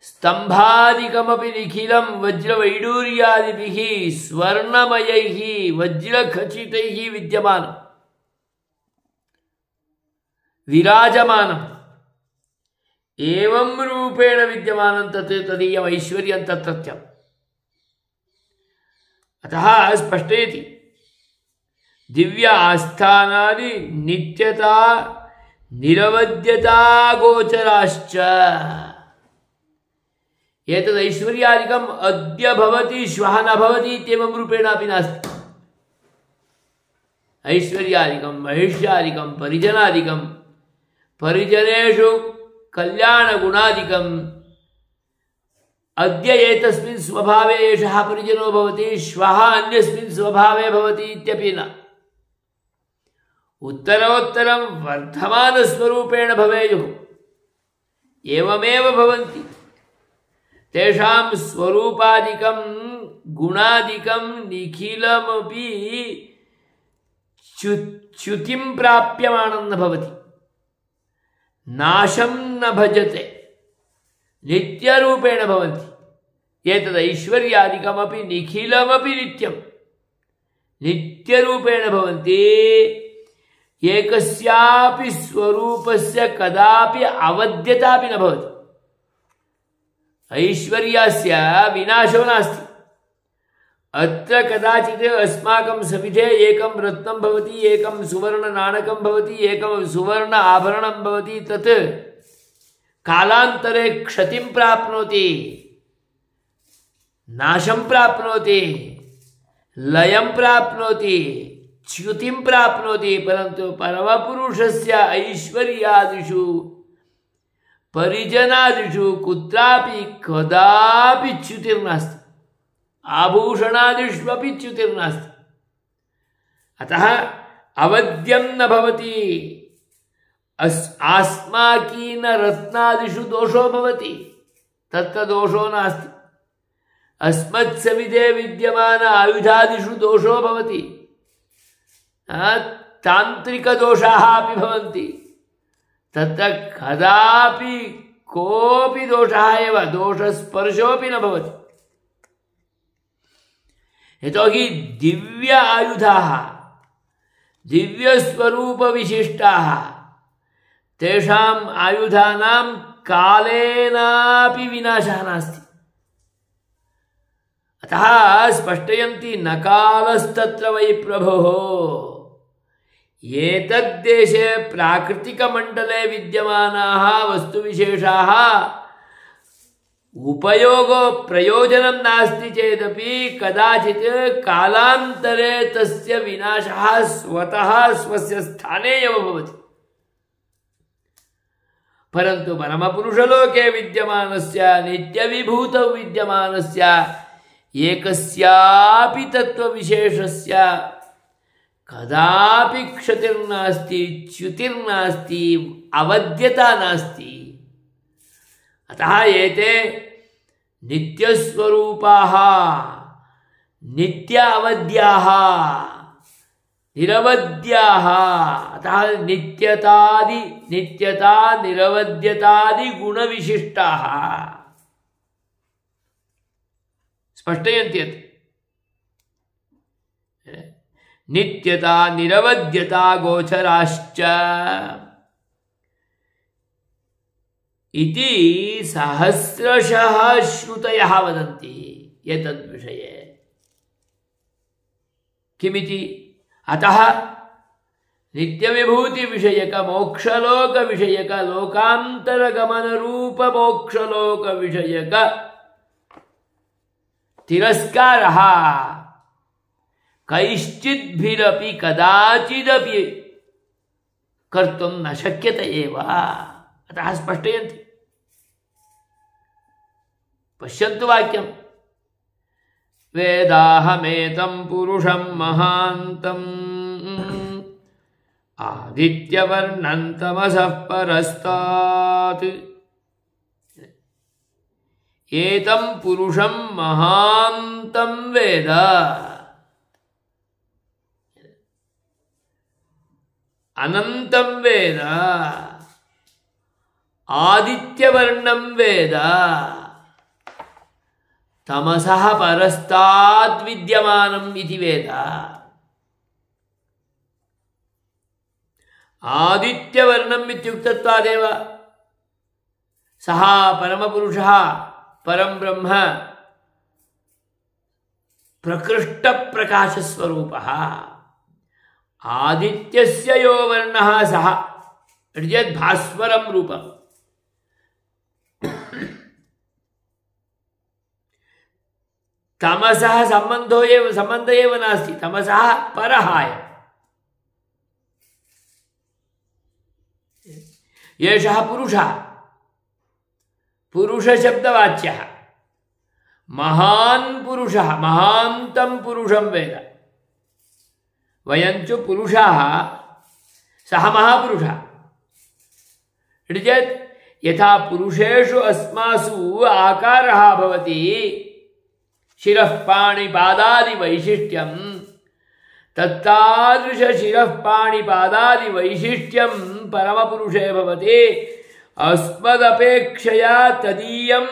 ಸ್ತಂಭಾದಿಕಮಪಿ ನಿಖಿಲಂ ವಜ್ರವೈಡೂರ್ಯಾದಿಭಿಃ ಸ್ವರ್ಣಮಯೈಃ ವಜ್ರಖಚಿತೈಃ ವಿದ್ಯಮಾನಂ ವಿರಾಜಮಾನಂ ಏವಂ ರೂಪೇಣ ವಿದ್ಯಮಾನಂ ತತ್ ತದೀಯಂ ಐಶ್ವರ್ಯಂ ತತ್ರತ್ಯಂ. ಅತಃ ಸ್ಪಷ್ಟಯತಿ ದಿವ್ಯ ಆಸ್ಥಾನಾದಿ ನಿತ್ಯತಾ ನಿರವದ್ಯತಾ ಗೋಚರಾಶ್ಚ ಏತದೈಶ್ವರ್ಯಾದಿಕಂ ಅದ್ಯ ಭವತಿ ಶ್ವಃ ನ ಭವತಿ ಇತ್ಯೇವಂ ರೂಪೇಣಾಪಿ ನಾಸ್ತಿ. ಐಶ್ವರ್ಯಾದಿಕಂ ಮಹಿಷ್ಯಾದಿಕಂ ಪರಿಜನಾದಿಕಂ ಪರಿಜನೇಷು ಕಲ್ಯಾಣಗುಣಾದಿಕಂ ಅದ್ಯ ಏತಸ್ಮಿನ್ ಸ್ವಭಾವೇ ಏಷಃ ಪರಿಜನೋ ಭವತಿ ಶ್ವಃ ಅನ್ಯಸ್ಮಿನ್ ಸ್ವಭಾವೇ ಭವತಿ ಇತ್ಯಪಿ ನ. ಉತ್ತರೋತ್ತರಂ ವರ್ಧಮಾನಸ್ವರೂಪೇಣ ಭವೇಯುಃ ಏವಮೇವ ಭವಂತಿ. ತೇಷಾಂ ಸ್ವರೂಪಾದಿಕಂ ಗುಣಾದಿಕಂ ನಿಖಿಲಮಪಿ ಚ್ಯುತಿಂ ಪ್ರಾಪ್ಯಮಾನಂ ನ ಭವತಿ ನಾಶಂ ನ ಭಜತೆ ನಿತ್ಯರೂಪೇಣ ಭವಂತಿ. ಏತದೈಶ್ವರ್ಯಾದಿಕಮಪಿ ನಿಖಿಲಮಪಿ ನಿತ್ಯಂ ನಿತ್ಯರೂಪೇಣ ಭವಂತಿ. ಏಕಸ್ಯಾಪಿ ಸ್ವರೂಪಸ್ಯ ಕದಾಪಿ ಅವಧ್ಯತಾಪಿ ನ ಭವತಿ. ಐಶ್ವರ್ಯಸ್ಯ ವಿನಾಶೋ ನಾಸ್ತಿ. ಅತ್ರ ಕದಾಚಿತ್ ಅಸ್ಮಾಕಂ ಸವಿಧೆ ಏಕಂ ರತ್ನಂ ಭವತಿ ಏಕಂ ಸುವರ್ಣ ನಾಣಕಂ ಭವತಿ ಏಕಂ ಸುವರ್ಣ ಆಭರಣಂ ಭವತಿ ತತ್ ಕಾಲಾಂತರೆ ಕ್ಷತಿಂ ಪ್ರಾಪ್ನೋತಿ ನಾಶಂ ಪ್ರಾಪ್ನೋತಿ ಲಯಂ ಪ್ರಾಪ್ನೋತಿ ಚ್ಯುತಿಂ ಪ್ರಾಪ್ನೋತಿ. ಪರಂತು ಪರಮಪುರುಷಸ್ಯ ಐಶ್ವರ್ಯಾದಿಷು ಪರಿಜನಾದಿಷು ಕುತ್ರಾಪಿ ಕದಾಪಿ ಚ್ಯುತಿರ್ನಾಸ್ತಿ ಆಭೂಷಣಾದಿಷ್ವಪಿ ಚ್ಯುತಿರ್ನಾಸ್ತಿ. ಅತಃ ಅವಧ್ಯಂ ನ ಭವತಿ. ಆಸ್ಮಾಕೀನ ರತ್ನಾದಿಷು ದೋಷೋ ಭವತಿ ತತ್ರ ದೋಷೋ ನಾಸ್ತಿ. ಅಸ್ಮತ್ಸವಿಧೆ ವಿದ್ಯಮಾನ ಆಯುಧಾದಿಷು ದೋಷೋ ಭವತಿ ತಾಂತ್ರಿಕ ದೋಷಾಃ ಅಪಿ ಭವಂತಿ ತತ್ರ ಕದಾಪಿ ಕೋಪಿ ದೋಷಃ ಏವ ದೋಷಸ್ಪರ್ಶೋಪಿ ನ ಭವತಿ. ಯತೋಹಿ ದಿವ್ಯ ಆಯುಧಾಃ ದಿವ್ಯಸ್ವರೂಪವಿಶಿಷ್ಟಾಃ ತೇಷಾಂ ಆಯುಧಾನಾಂ ಕಾಲೇನಾಪಿ ವಿನಾಶಃ ನಾಸ್ತಿ. ಅತಃ ಸ್ಪಷ್ಟಯಂತಿ ನ ಕಾಲಸ್ತತ್ರ ವೈ ಪ್ರಭುಃ. ಏತದ್ದೇಶೆ ಪ್ರಾಕೃತಿಕಮಂಡಲೆ ವಿದ್ಯಮಾನಾಃ ವಸ್ತುವಿಶೇಷಾಃ उपयोगो प्रयोजनं नास्ति चेदपि कदाचित् कालान्तरे तस्य विनाशः स्वतः स्वस्य स्थाने एव भवति। परन्तु परमपुरुषलोके विद्यमानस्य नित्यविभूतौ विद्यमानस्य एकस्यापि तत्त्वविशेषस्य कदापि क्षतिर्नास्ति, च्युतिर्नास्ति, अवध्यता नास्ति। अतः एते नित्यस्वरूपाः, नित्य अवध्याः, निरवध्याः। अतः नित्यता निरवध्यतादि गुणविशिष्टाः। स्पष्टयन्ति यत् नित्यता निरवध्यता गोचराश्च इति सहस्रशः श्रुतयः वदन्ति एतद्विषये। किमिति? अतः नित्यविभूतिविषयक मोक्षलोकविषयक लोकान्तरगमनरूप मोक्षलोकविषयक तिरस्कारः कैश्चिद्भिरपि कदाचिदपि कर्तुं न शक्यते एव। अतः स्पष्टयन्ति। पश्यन्तु वाक्यं वेदाहमेतं पुरुषं महान्तम् आदित्यवर्णं तमसः परस्तात् एतं पुरुषं महान्तं वेद। अनन्तं वेद, आदित्यवर्णं वेद, तमसः परस्तात् विद्यमानम् इति वेद। आदित्यवर्णम् इत्युक्तत्वादेव सः परमपुरुषः परं ब्रह्म प्रकृष्टप्रकाशस्वरूपः। आदित्यस्य यो वर्णः सः यद् भास्वरं रूपम्। तमसः संबंध एव नास्ति, तमसः परः। एषः पुरुषः, पुरुषशब्दवाच्यः, महान् पुरुषः, महान्तं पुरुषं वेद। वयं च पुरुषाः, सः महापुरुषः। चेत् यथा पुरुषेषु अस्मासु आकारः भवति, शिरः पाणिपादादि वैशिष्ट्यं, तत्तादृश शिरः पाणिपादादि वैशिष्ट्यं परमपुरुषे भवति। अस्मदपेक्षया तदीयं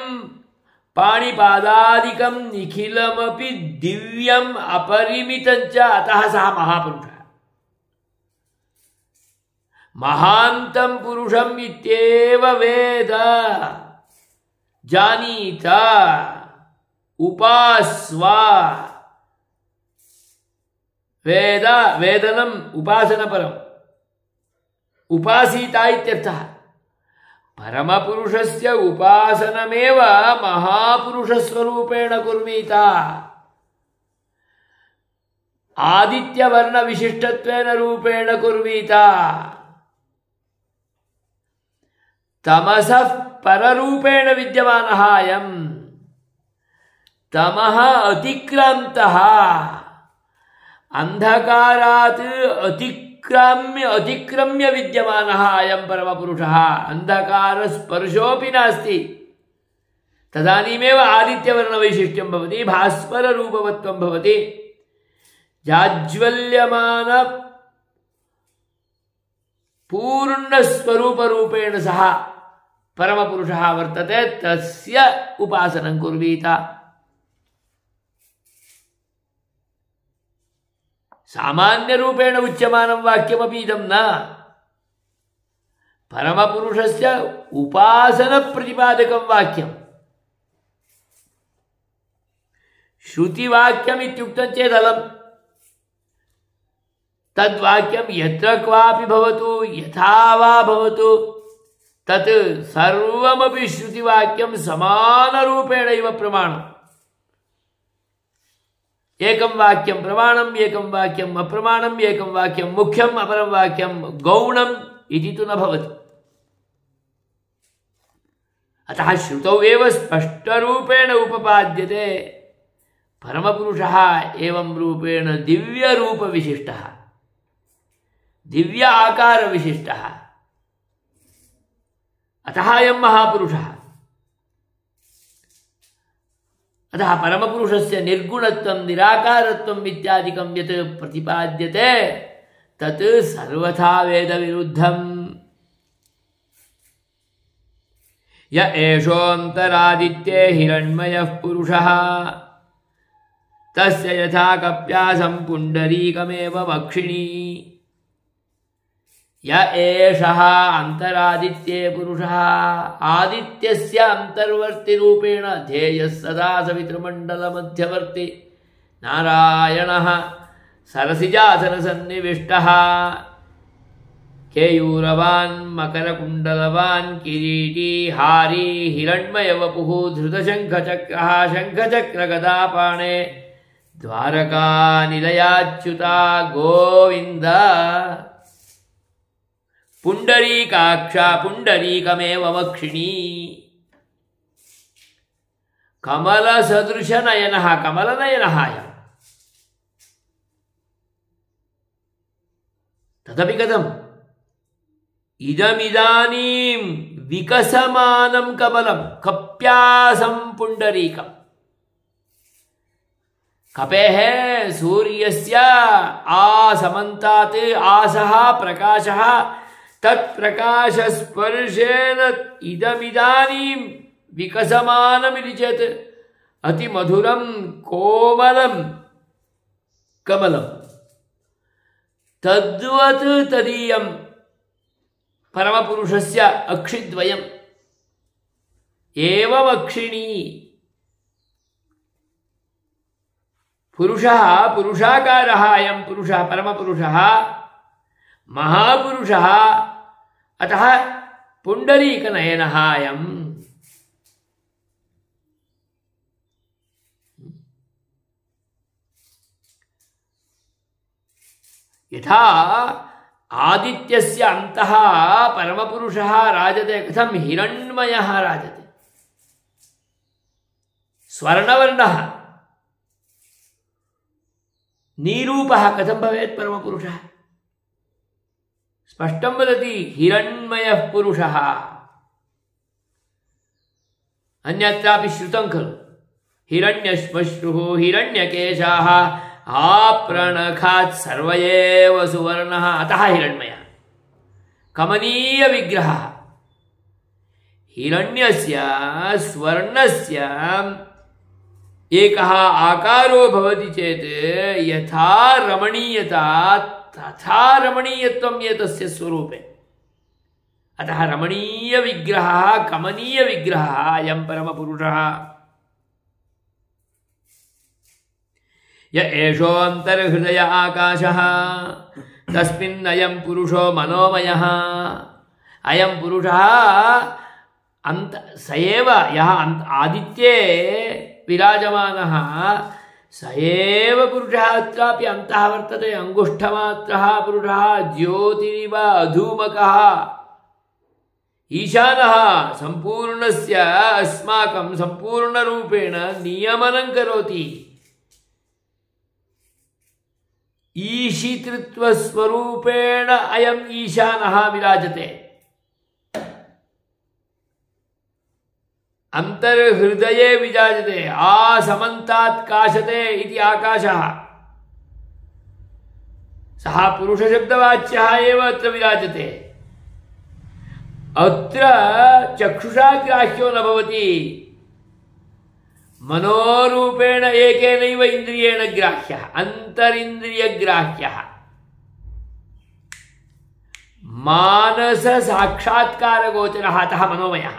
पाणिपादादिकं निखिलमपि दिव्यम् अपरिमितं च। अतः सः महापुरुषः। महान्तं पुरुषम् इत्येव वेद, जानीत, उपास्व। वेद वेदनम् उपासनपरम्, उपासीता इत्यर्थः। परमपुरुषस्य उपासनमेव महापुरुषस्वरूपेण कुर्वीत। आदित्यवर्णविशिष्टत्वेन रूपेण कुर्वीत। तमसः पररूपेण विद्यमानः अयम्। तमः अतिक्रान्तः, अंधकारात् अतिक्रम्य विद्यमानः अयं परमपुरुषः। अंधकारस्पर्शोऽपि नास्ति। तदानीमेव आदित्यवर्णवैशिष्ट्यं भवति, भास्वररूपवत्वं भवति। जाज्वल्यमान पूर्णस्वरूपरूपेण सः परमपुरुषः वर्तते। तस्य उपासनं कुर्वीत। सामान्य रूपेण उच्यमानं वाक्यमपि इदं न। परमपुरुषस्य उपासन प्रतिपादकं वाक्यं। श्रुतिवाक्यम् इत्युक्तं चेत् अलम्। तद्वाक्यं यत्र क्वापि भवतु, यथा वा भवतु, तत् सर्वमपि श्रुतिवाक्यं समानरूपेण इव प्रमाणम् एकं वाक्यं प्रमाणम् एकं वाक्यम् अप्रमाणम् एकं वाक्यं मुख्यम् अपरं वाक्यं गौणम् इति तु न भवति अतः श्रुतौ एव स्पष्टरूपेण उपपाद्यते परमपुरुषः एवं रूपेण दिव्यरूपविशिष्टः दिव्य आकारविशिष्टः अतः अयं महापुरुषः अतः परमपुरुषस्य निर्गुणत्वं निराकारत्वम् इत्यादिकं यत् प्रतिपाद्यते तत् सर्वथा वेदविरुद्धम् य एषोऽन्तरादित्ये हिरण्मयः पुरुषः तस्य यथा कप्यासं पुण्डरीकमेव वक्षिणी य एषः अन्तरादित्ये पुरुषः आदित्यस्य अन्तर्वर्ति रूपेण ध्येयः सदा सवितृमण्डलमध्यवर्ति नारायणः सरसिजासनसन्निविष्टः केयूरवान् मकरकुण्डलवान् किरीटी हारी हिरण्मयवपुः धृतशङ्खचक्रः शङ्खचक्रगदापाणे द्वारकानिलयाच्युता गोविन्द पुण्डरीकाक्षा पुण्डरीकमेव वक्षिणी कमलसदृशनयनः कमलनयनः तदपि कथम् इदमिदानीं विकसमानं कमलं कप्यासं पुण्डरीकम् कपेः सूर्यस्य आसमन्तात् आसः प्रकाशः तत्प्रकाशस्पर्शेन इदमिदानीं विकसमानमिति चेत् अतिमधुरं कोमलं कमलं तद्वत् तदीयं परमपुरुषस्य अक्षिद्वयम् एवमक्षिणी पुरुषः पुरुषाकारः अयं पुरुषः परमपुरुषः महापुरुषः अतः पुण्डरीकनयनः अयम् यथा आदित्यस्य अन्तः परमपुरुषः राजते कथं हिरण्मयः राजते स्वर्णवर्णः नीरूपः कथं भवेत् परमपुरुषः स्पष्टं वदति हिरण्मयः पुरुषः अन्यत्रापि श्रुतं खलु हिरण्यश्मश्रुः हिरण्यकेशाः आप्रणखात् सर्व एव सुवर्णः अतः हिरण्मयः कमनीय विग्रहः हिरण्यस्य स्वर्णस्य एकः आकारो भवति चेत् यथा रमणीयता तथा रमणीयत्वं एतस्य स्वरूपे अतः रमणीय विग्रहः कमनीय विग्रहः अयं परमपुरुषः य एषोऽन्तर्हृदय आकाशः तस्मिन्नयं पुरुषो मनोमयः अयं पुरुषः स एव यः आदित्ये विराजमानः स एव पुरुषः अत्रापि अन्तः वर्तते अंगुष्ठमात्रः पुरुषः ज्योतिरिव अधूमकः ईशानः सम्पूर्णस्य अस्माकं सम्पूर्णरूपेण नियमनं करोति ईशितृत्वस्वरूपेण अयम् ईशानः विराजते अंतर्हृदये विराजते आसमन्तात् काशते इति आकाशः सः पुरुषशब्दवाच्यः एव अत्र विराजते अत्र चक्षुषा ग्राह्यो न भवति मनोरूपेण एकेनैव इन्द्रियेण ग्राह्यः अन्तरिन्द्रियग्राह्यः मानस साक्षात्कारगोचरः अतः मनोमयः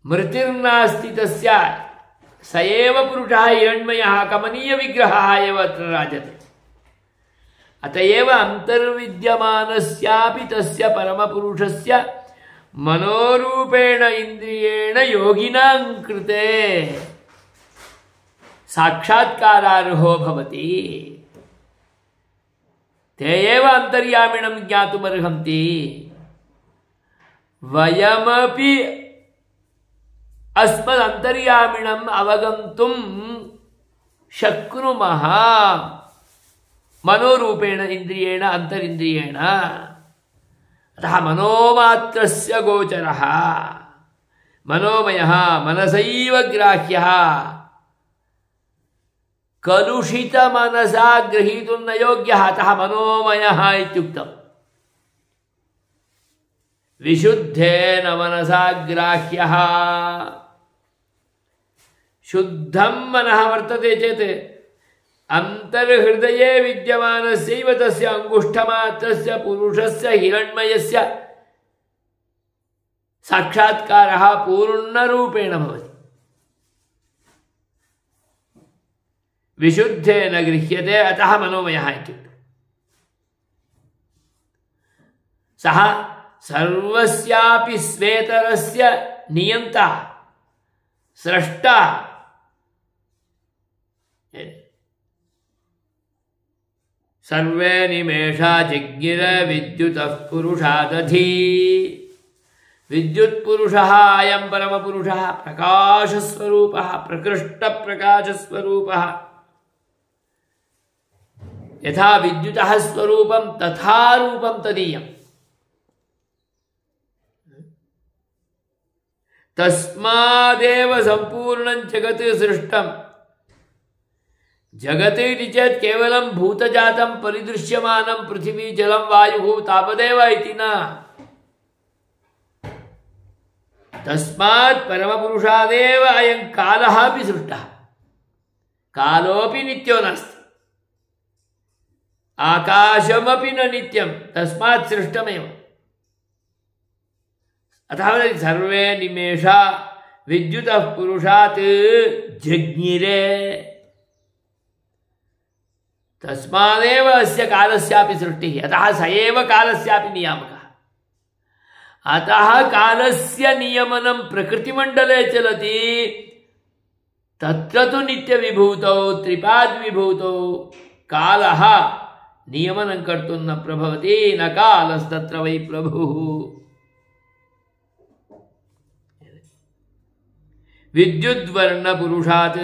मृतिर्नास्ति तस्य स एव पुरुषः हिरण्मयः कमनीय विग्रहः एव अत्र राजते अतएव अंतर्विद्यमानस्यापि तस्य परमपुरुषस्य मनोरूपेण इंद्रियेण योगिनां कृते साक्षात्कारार्हो भवति। ते एव अंतर्यामिणं ज्ञातुमर्हन्ति। वयमपि अस्मदन्तर्यामिणम् अवगन्तुं शक्नुमः मनोरूपेण इंद्रियेण अंतरिंद्रियेण। अतः मनोमात्रस्य गोचरः मनोमयः मनसैव ग्राह्यः कलुषित मनसा ग्रहीतुं न योग्यः। अतः मनोमयः इत्युक्तम्। विशुद्धेन मनसा ग्राह्यः शुद्धं मनः वर्तते चेत् अंतर्हृदये विद्यमानस्यैव तस्य अंगुष्ठमात्रस्य पुरुषस्य हिरण्मयस्य साक्षात्कारः पूर्णरूपेण भवति। विशुद्धेन गृह्यते अतः मनोमयः इत्युक्तम्। सः सर्वस्यापि स्वेतरस्य नियन्ता स्रष्टा। सर्वे निमेषा जिज्ञिर विद्युतः पुरुषादधि। विद्युत्पुरुषः अयं परमपुरुषः प्रकाशस्वरूपः प्रकृष्टप्रकाशस्वरूपः। यथा विद्युतः स्वरूपं तथा रूपं तदीयम्। तस्मादेव सम्पूर्णं जगत् सृष्टम्। जगत् इति चेत् केवलं भूतजातं परिदृश्यमानं पृथिवी जलं वायुः तावदेव इति न। तस्मात् परमपुरुषादेव अयं कालः अपि सृष्टः। कालोऽपि नित्यो नास्ति। आकाशमपि न नित्यं तस्मात् सृष्टमेव। अतः सर्वे निमेषा विद्युतः पुरुषात् जज्ञिरे। तस्मादेव अस्य कालस्यापि सृष्टिः। अतः स एव कालस्यापि नियामकः। अतः कालस्य नियमनं प्रकृतिमण्डले चलति। तत्र तु नित्यविभूतौ त्रिपाद्विभूतौ कालः नियमनं कर्तुं न प्रभवति। न कालस्तत्र वै प्रभुः। विद्युद्वर्णपुरुषात्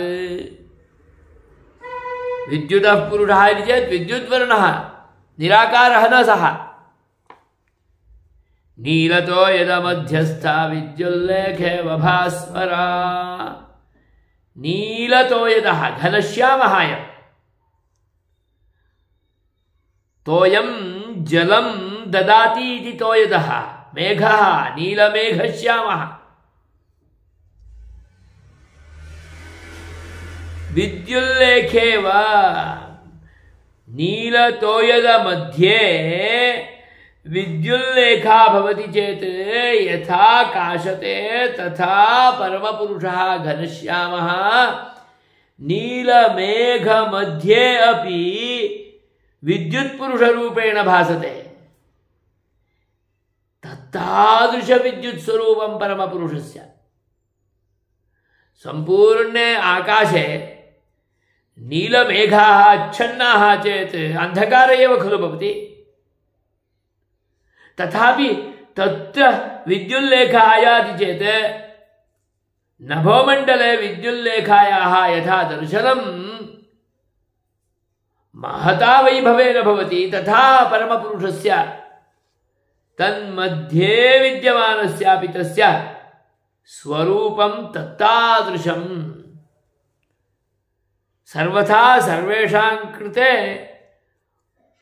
विद्युतः पुरुषः इति चेत् विद्युद्वर्णः निराकारः न सः। नीलतो यदमध्यस्था विद्युल्लेखे वभास्वरा। नीलतो यदः घनश्यामः अयम्। तोयं जलं ददाति इति तोयदः मेघः नीलमेघश्यामः। विद्युल्लेखे वा नीलतोयद मध्ये विद्युल्लेखा भवति चेत् यथा काशते तथा परमपुरुषः घनश्यामः नीलमेघ मध्ये अपि विद्युत्पुरुषरूपेण भासते। तत्तादृश विद्युत्स्वरूपं परमपुरुषस्य। सम्पूर्णे आकाशे नीलमेघाः आच्छन्नाः चेत् अन्धकार एव खलु भवति। तथापि तत्र विद्युल्लेखा आयाति चेत् नभोमण्डले विद्युल्लेखायाः यथा दर्शनं महता वैभवेन भवति तथा परमपुरुषस्य तन्मध्ये विद्यमानस्यापि तस्य स्वरूपं तत्तादृशम्। सर्वथा सर्वेषां कृते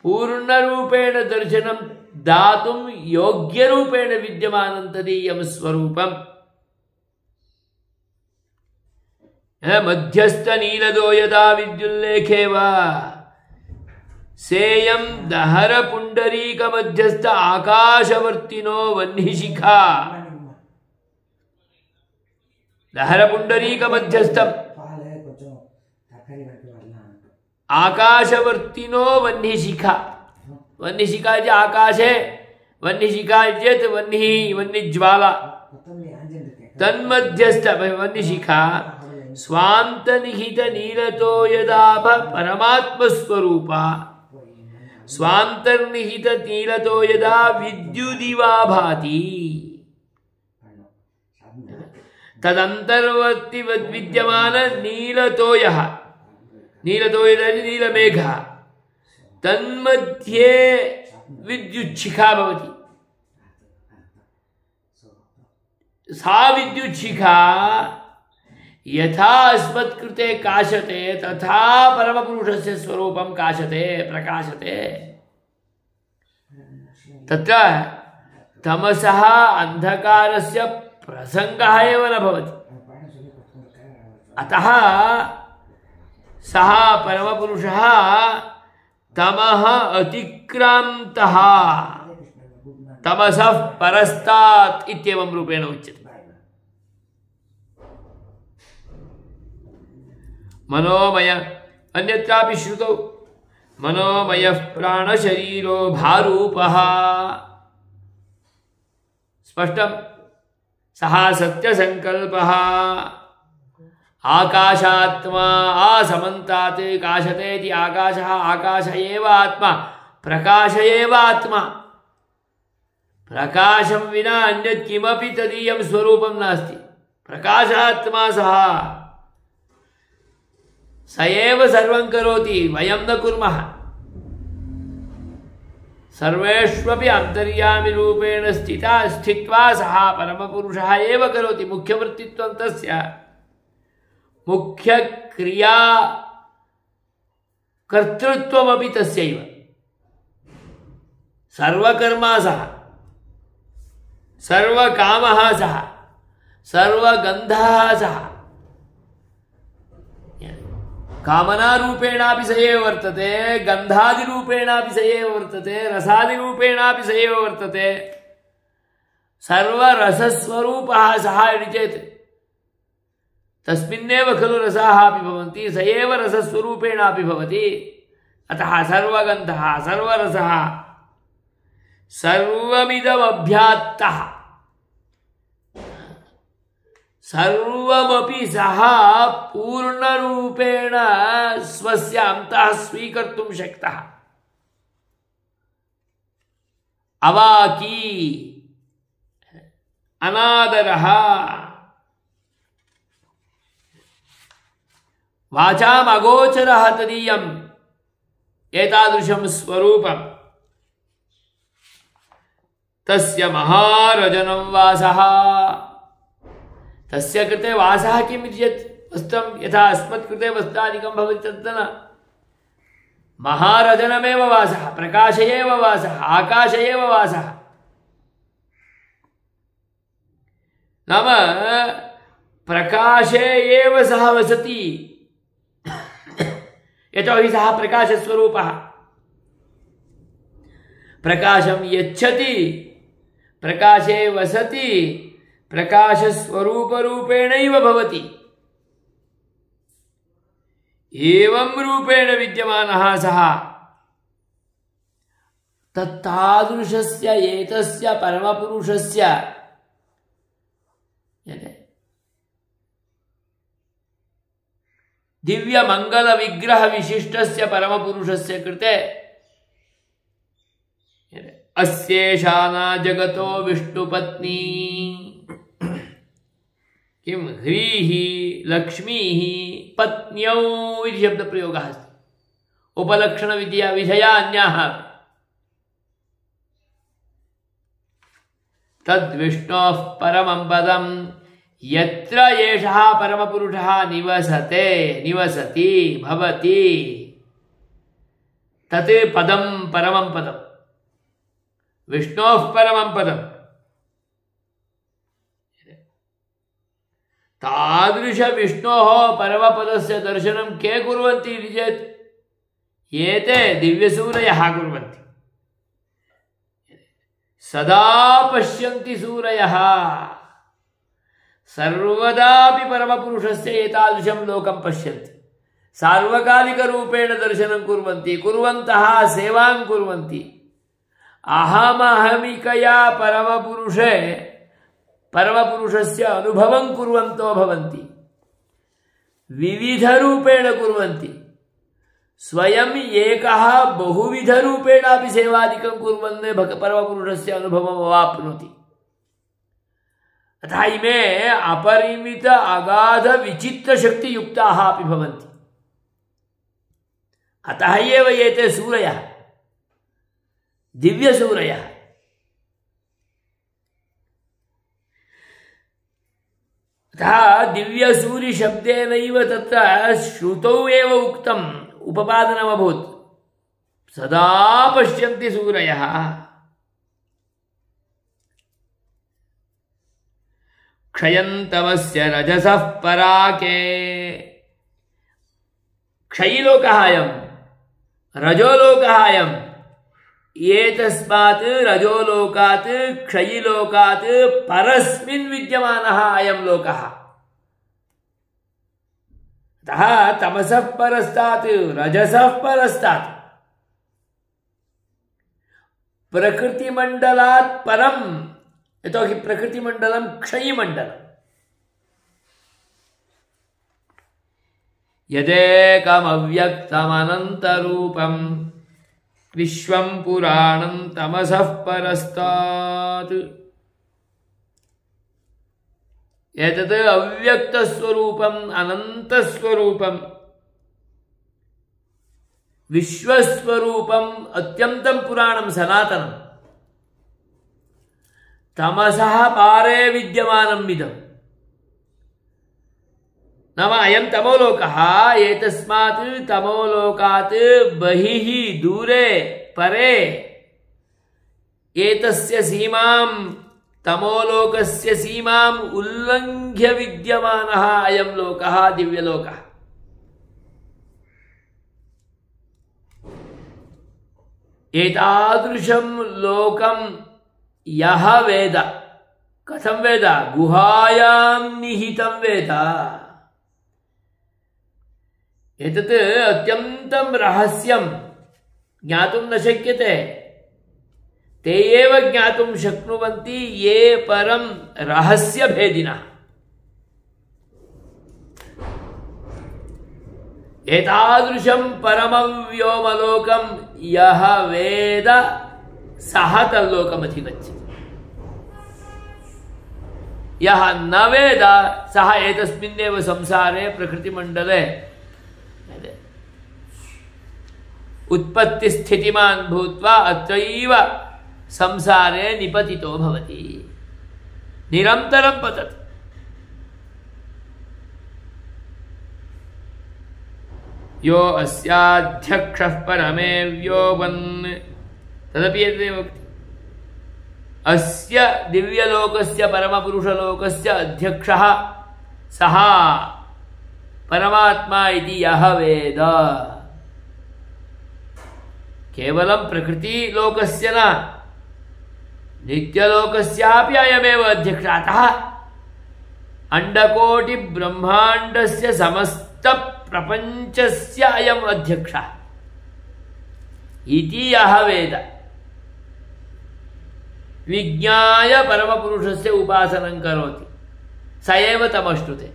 पूर्णरूपेण दर्शनं दातुं योग्यरूपेण विद्यमानं तदीयं स्वरूपम्। मध्यस्थनीलदो यदा विद्युल्लेखे वा सेयं दहरपुण्डरीकमध्यस्थ आकाशवर्तिनो वह्निशिखा। दहरपुण्डरीकमध्यस्थम् आकाशवर्तिनो वह्निशिखा। वह्निशिखा इति आकाशे वह्निशिखा चेत् वह्निज्वाला तन्मध्यस्थ वह्निशिखा स्वान्तनिहित नीलतो यदाभ परमात्मस्वरूपा स्वान्तर्निहित नीलतो यदा विद्युदिवा भाति तदंतर्वर्ती विद्यमान नीलतोयः नीलतोयः नीलमेघः तन्मध्ये विद्युच्छिखा भवति सा विद्युच्छिखा यथा अस्मत्कृते काशते तथा परमपुरुषस्य स्वरूपं काशते प्रकाशते तत्र तमसः अंधकारस्य प्रसंगः एव न भवति अतः सः परमपुरुषः तमः अतिक्रान्तः तमसः परस्तात् इत्येवं रूपेण उच्यते मनोमय अन्यत्रापि श्रुतौ मनोमयः प्राणशरीरो भारूपः स्पष्टं सः सत्यसंकल्पः आकाशात्मा आसमन्तात् काशते इति आकाशः आकाश एव आत्मा प्रकाश एव आत्मा प्रकाशं विना अन्यत् किमपि तदीयं स्वरूपं नास्ति प्रकाशात्मा सः स एव सर्वं करोति वयं न कुर्मः सर्वेष्वपि अंतर्यामि रूपेण स्थित्वा सः परमपुरुषः एव करोति मुख्यवृत्तित्वं तस्य मुख्यक्रिया कर्तृत्वमपि तस्यैव सर्वकर्मा सः सर्वकामः सः सर्वगन्धः सः कामनारूपेणापि स एव वर्तते गन्धादिरूपेणापि स एव वर्तते रसादिरूपेणापि स एव वर्तते सर्वरसस्वरूपः सः इति चेत् तस्मिन्नेव खलु रसाः अपि भवन्ति स एव रसस्वरूपेणापि भवति अतः सर्वगन्धः सर्वरसः सर्वमिदमभ्यात्तः सर्वमपि सः पूर्णरूपेण स्वस्य अन्तः स्वीकर्तुं शक्तः अवाकी अनादरः वाचाम् अगोचरः तदीयम् एतादृशं स्वरूपम् तस्य महारजनं वासः तस्य कृते वासः किम् इति यत् वस्त्रं यथा अस्मत्कृते वस्त्रादिकं भवति तद् न महारजनमेव वासः प्रकाश एव वासः आकाश एव वासः नाम प्रकाशे एव सः वसति यतोहि सः प्रकाशस्वरूपः प्रकाशं यच्छति प्रकाशे वसति प्रकाशस्वरूपरूपेणैव भवति एवं रूपेण विद्यमानः सः तत्तादृशस्य एतस्य परमपुरुषस्य दिव्यमङ्गलविग्रहविशिष्टस्य परमपुरुषस्य कृते अस्येषाना जगतो विष्णुपत्नी किं ह्रीः लक्ष्मीः पत्न्यौ इति शब्दप्रयोगः अस्ति उपलक्षणविधया विधया अन्याः तद्विष्णोः परमं पदं यत्र एषः परमपुरुषः निवसते निवसति भवति तत् पदं परमं पदं विष्णोः परमं पदं तादृश विष्णोः परमपदस्य दर्शनं के कुर्वन्ति इति चेत् एते दिव्यसूरयः कुर्वन्ति सदा पश्यन्ति सूरयः सर्वदापि परमपुरुषस्य एतादृशं लोकं पश्यन्ति सार्वकालिकरूपेण दर्शनं कुर्वन्ति कुर्वन्तः सेवां कुर्वन्ति अहमहमिकया परमपुरुषे परमपुरुषस्य अनुभवं कुर्वन्तो भवन्ति, विविधरूपेण कुर्वन्ति, स्वयं एकः बहुविधरूपेणापि सेवादिकं कुर्वन् परमपुरुषस्य अनुभवम् अवाप्नोति। अतः इमे अपरिमित अगाध विचित्रशक्तियुक्ताः अपि भवन्ति। अतः एव एते सूरयः, दिव्यसूरयः। अतः दिव्यसूरिशब्देनैव तत्र श्रुतौ एव उक्तम् उपपादनमभूत्, सदा पश्यन्ति सूरयः। क्षयन्तमस्य रजसः पराके, क्षयिलोकः अयम्, रजोलोकः अयम्। एतस्मात् रजोलोकात् क्षयिलोकात् परस्मिन् विद्यमानः अयं लोकः। अतः तमसः परस्तात् रजसः परस्तात् प्रकृतिमण्डलात् परम्, यतोहि प्रकृतिमण्डलं क्षयिमण्डलम्। यदेकमव्यक्तमनन्तरूपम् विश्वं पुराणं तमसः परस्तात्। एतत् अव्यक्तस्वरूपम् अनन्तस्वरूपम् विश्वस्वरूपम् अत्यन्तं पुराणं सनातनं तमसः पारे विद्यमानम् इदम्। नाम अयं तमोलोकः, एतस्मात् तमोलोकात् बहिः दूरे परे एतस्य सीमां तमोलोकस्य सीमाम् उल्लङ्घ्य विद्यमानः अयं लोकः, दिव्यलोकः। एतादृशं लोकं यः वेद, कथं वेद? गुहायां निहितं वेद। एतत् अत्यन्तं रहस्यं, ज्ञातुं न शक्यते। ते एव ज्ञातुं शक्नुवन्ति ये परं रहस्यभेदिनः। एतादृशं परमव्योमलोकं यः वेद सः तल्लोकमधिगच्छति। यः न वेद सः एतस्मिन्नेव संसारे प्रकृतिमण्डले उत्पत्तिस्थितिमान् भूत्वा अत्रैव संसारे निपतितो भवति, निरन्तरं पतति। यो अस्याध्यक्षः परमे व्योमन्, तदपि एतदेव उक्ति। अस्य दिव्यलोकस्य परमपुरुषलोकस्य अध्यक्षः सः परमात्मा इति यः वेद। केवलं प्रकृतिलोकस्य न, नित्यलोकस्यापि अयमेव अध्यक्षः। अतः अण्डकोटिब्रह्माण्डस्य समस्तप्रपञ्चस्य अयम् अध्यक्षः इति यः वेद, विज्ञाय परमपुरुषस्य उपासनं करोति, स एव तमश्नुते।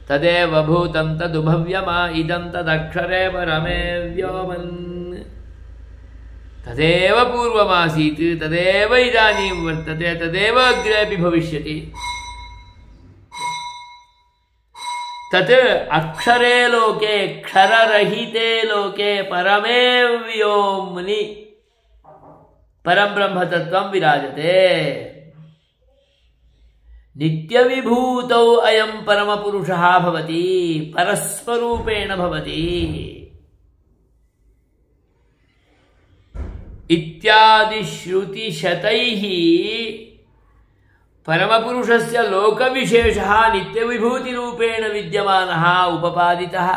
तदेव भूतं तदुभव्यमा इदं तदक्षरे परमे व्योमन्। तदेव पूर्वमासीत्, तदेव इदानीं वर्तते, तदेव अग्रेपि भविष्यति। तत् अक्षरे लोके, क्षररहिते लोके परमे व्योम्नि परं ब्रह्मतत्त्वं विराजते। नित्यविभूतौ अयं परमपुरुषः भवति, परस्वरूपेण भवति इत्यादि श्रुतिशतैः परमपुरुषस्य लोकविशेषः नित्यविभूतिरूपेण विद्यमानः उपपादितः।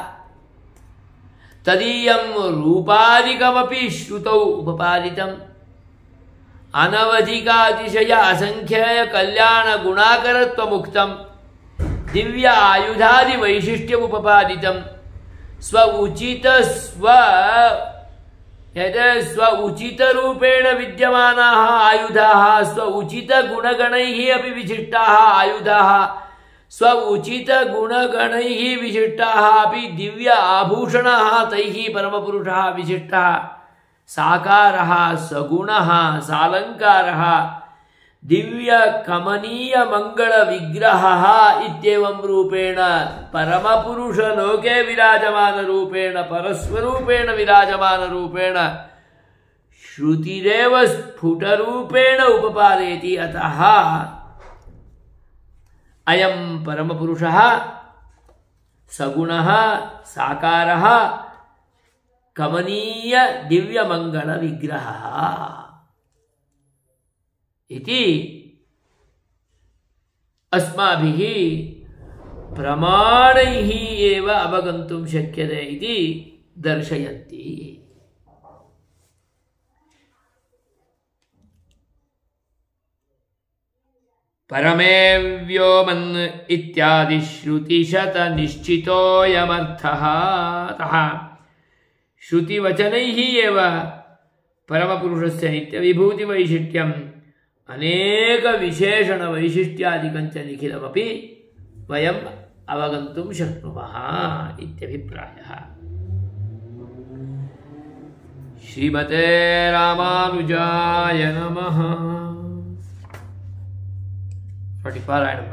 तदीयं रूपादिकमपि श्रुतौ उपपादितम्। अनवधिकातिशय असंख्येय कल्याण गुणाकरत्वमुक्तं, दिव्य आयुधादि वैशिष्ट्यमुपपादितं। स्व उचित स्व यत् स्व उचितरूपेण विद्यमानाः आयुधाः स्व उचितगुणगणैः अपि विशिष्टाः आयुधाः स्व उचितगुणगणैः विशिष्टाः अपि दिव्य आभूषणाः तैः परमपुरुषः विशिष्टः साकारः सगुणः सालङ्कारः दिव्य कमनीय मंगल विग्रहः इत्येवं रूपेण परमपुरुष लोके विराजमान रूपेण परस्वरूपेण विराजमान रूपेण श्रुतिरेव स्फुट रूपेण उपपादयति। अतः अयं परमपुरुषः सगुणः साकारः कमनीय दिव्य मंगल विग्रहः इति अस्माभिः प्रमाणैः एव अवगन्तुं शक्यते इति दर्शयन्ति। परमे व्योमन् इत्यादि श्रुतिशत निश्चितोऽयमर्थः। अतः श्रुतिवचनैः एव परमपुरुषस्य नित्यविभूतिवैशिष्ट्यम् अनेक विशेषण वैशिष्ट्यादिकञ्च निखिलमपि वयम् अवगन्तुं शक्नुमः इत्यभिप्रायः। श्रीमते रामानुजाय नमः। पारायणं